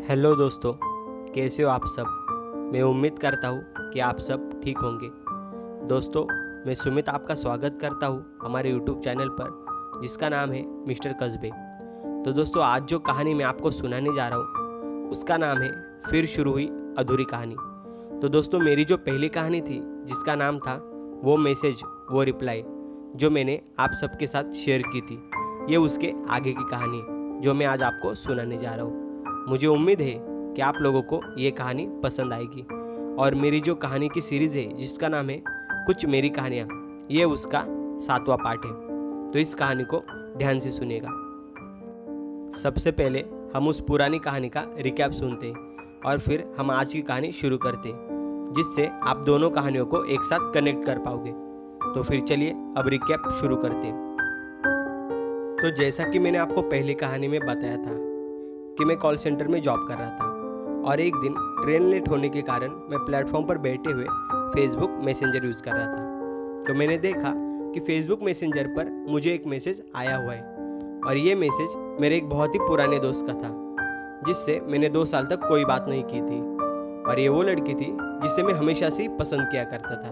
Hello दोस्तों, कैसे हो आप सब। मैं उम्मीद करता हूँ कि आप सब ठीक होंगे। दोस्तों, मैं सुमित आपका स्वागत करता हूँ हमारे यूट्यूब चैनल पर, जिसका नाम है मिस्टर कस्बे। तो दोस्तों, आज जो कहानी मैं आपको सुनाने जा रहा हूँ उसका नाम है फिर शुरू हुई अधूरी कहानी। तो दोस्तों, मेरी जो पहली कहानी थी जिसका नाम था वो मैसेज वो रिप्लाई, जो मैंने आप सबके साथ शेयर की थी, ये उसके आगे की कहानी है जो मैं आज आपको सुनाने जा रहा हूँ। मुझे उम्मीद है कि आप लोगों को ये कहानी पसंद आएगी। और मेरी जो कहानी की सीरीज़ है जिसका नाम है कुछ मेरी कहानियाँ, ये उसका 7वां पार्ट है। तो इस कहानी को ध्यान से सुनिएगा। सबसे पहले हम उस पुरानी कहानी का रिकैप सुनते हैं और फिर हम आज की कहानी शुरू करते हैं, जिससे आप दोनों कहानियों को एक साथ कनेक्ट कर पाओगे। तो फिर चलिए अब रिकैप शुरू करते हैं। तो जैसा कि मैंने आपको पहली कहानी में बताया था कि मैं कॉल सेंटर में जॉब कर रहा था और एक दिन ट्रेन लेट होने के कारण मैं प्लेटफॉर्म पर बैठे हुए फेसबुक मैसेंजर यूज़ कर रहा था। तो मैंने देखा कि फेसबुक मैसेंजर पर मुझे एक मैसेज आया हुआ है और ये मैसेज मेरे एक बहुत ही पुराने दोस्त का था, जिससे मैंने 2 साल तक कोई बात नहीं की थी। और ये वो लड़की थी जिसे मैं हमेशा से ही पसंद किया करता था।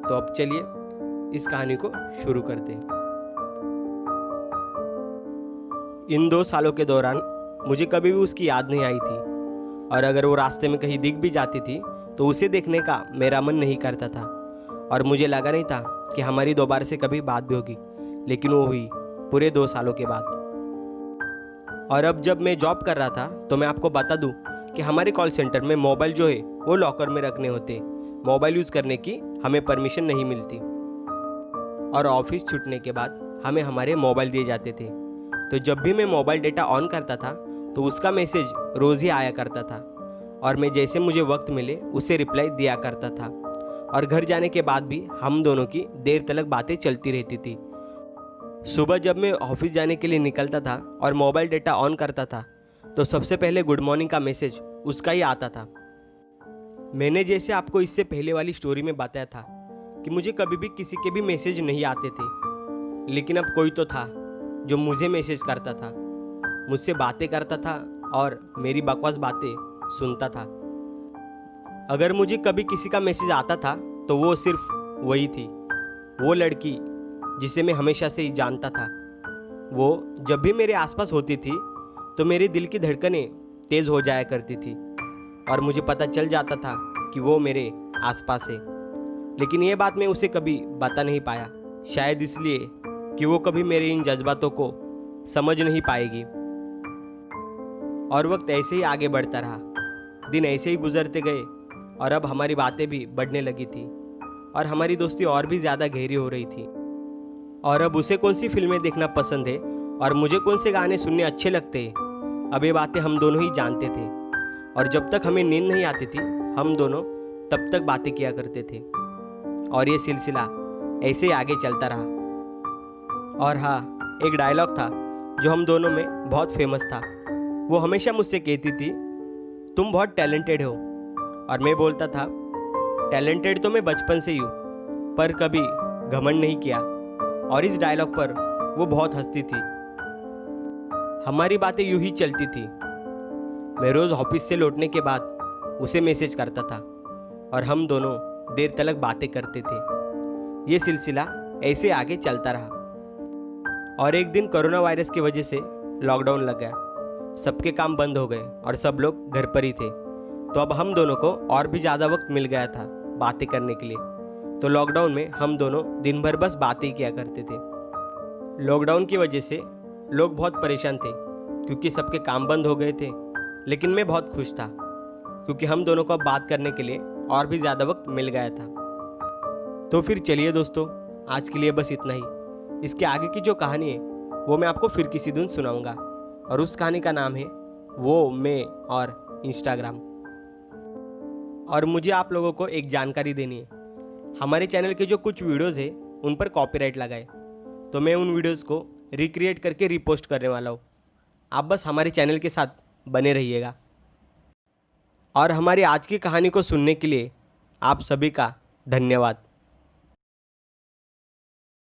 तो अब चलिए इस कहानी को शुरू करते हैं। इन 2 सालों के दौरान मुझे कभी भी उसकी याद नहीं आई थी, और अगर वो रास्ते में कहीं दिख भी जाती थी तो उसे देखने का मेरा मन नहीं करता था। और मुझे लगा नहीं था कि हमारी दोबारा से कभी बात भी होगी, लेकिन वो हुई पूरे 2 सालों के बाद। और अब जब मैं जॉब कर रहा था तो मैं आपको बता दूं कि हमारे कॉल सेंटर में मोबाइल जो है वो लॉकर में रखने होते। मोबाइल यूज़ करने की हमें परमिशन नहीं मिलती, और ऑफिस छूटने के बाद हमें हमारे मोबाइल दिए जाते थे। तो जब भी मैं मोबाइल डेटा ऑन करता था तो उसका मैसेज रोज़ ही आया करता था, और मैं जैसे मुझे वक्त मिले उसे रिप्लाई दिया करता था। और घर जाने के बाद भी हम दोनों की देर तक बातें चलती रहती थी। सुबह जब मैं ऑफिस जाने के लिए निकलता था और मोबाइल डेटा ऑन करता था तो सबसे पहले गुड मॉर्निंग का मैसेज उसका ही आता था। मैंने जैसे आपको इससे पहले वाली स्टोरी में बताया था कि मुझे कभी भी किसी के भी मैसेज नहीं आते थे, लेकिन अब कोई तो था जो मुझे मैसेज करता था, मुझसे बातें करता था और मेरी बकवास बातें सुनता था। अगर मुझे कभी किसी का मैसेज आता था तो वो सिर्फ वही थी, वो लड़की जिसे मैं हमेशा से ही जानता था। वो जब भी मेरे आसपास होती थी तो मेरे दिल की धड़कनें तेज़ हो जाया करती थी, और मुझे पता चल जाता था कि वो मेरे आसपास है। लेकिन ये बात मैं उसे कभी बता नहीं पाया, शायद इसलिए कि वो कभी मेरे इन जज्बातों को समझ नहीं पाएगी। और वक्त ऐसे ही आगे बढ़ता रहा, दिन ऐसे ही गुजरते गए, और अब हमारी बातें भी बढ़ने लगी थी और हमारी दोस्ती और भी ज़्यादा गहरी हो रही थी। और अब उसे कौन सी फिल्में देखना पसंद है और मुझे कौन से गाने सुनने अच्छे लगते हैं, अब ये बातें हम दोनों ही जानते थे। और जब तक हमें नींद नहीं आती थी हम दोनों तब तक बातें किया करते थे, और ये सिलसिला ऐसे ही आगे चलता रहा। और हाँ, एक डायलॉग था जो हम दोनों में बहुत फेमस था। वो हमेशा मुझसे कहती थी, तुम बहुत टैलेंटेड हो, और मैं बोलता था, टैलेंटेड तो मैं बचपन से ही हूँ, पर कभी घमंड नहीं किया। और इस डायलॉग पर वो बहुत हंसती थी। हमारी बातें यूं ही चलती थी। मैं रोज़ ऑफिस से लौटने के बाद उसे मैसेज करता था और हम दोनों देर तक बातें करते थे। ये सिलसिला ऐसे आगे चलता रहा। और एक दिन कोरोना वायरस की वजह से लॉकडाउन लग गया, सबके काम बंद हो गए और सब लोग घर पर ही थे। तो अब हम दोनों को और भी ज़्यादा वक्त मिल गया था बातें करने के लिए। तो लॉकडाउन में हम दोनों दिन भर बस बातें ही किया करते थे। लॉकडाउन की वजह से लोग बहुत परेशान थे क्योंकि सबके काम बंद हो गए थे, लेकिन मैं बहुत खुश था क्योंकि हम दोनों को अब बात करने के लिए और भी ज़्यादा वक्त मिल गया था। तो फिर चलिए दोस्तों, आज के लिए बस इतना ही। इसके आगे की जो कहानी है वो मैं आपको फिर किसी दिन सुनाऊंगा, और उस कहानी का नाम है वो, मैं और इंस्टाग्राम। और मुझे आप लोगों को एक जानकारी देनी है। हमारे चैनल के जो कुछ वीडियोस है उन पर कॉपीराइट लगा है, तो मैं उन वीडियोस को रिक्रिएट करके रिपोस्ट करने वाला हूँ। आप बस हमारे चैनल के साथ बने रहिएगा। और हमारी आज की कहानी को सुनने के लिए आप सभी का धन्यवाद।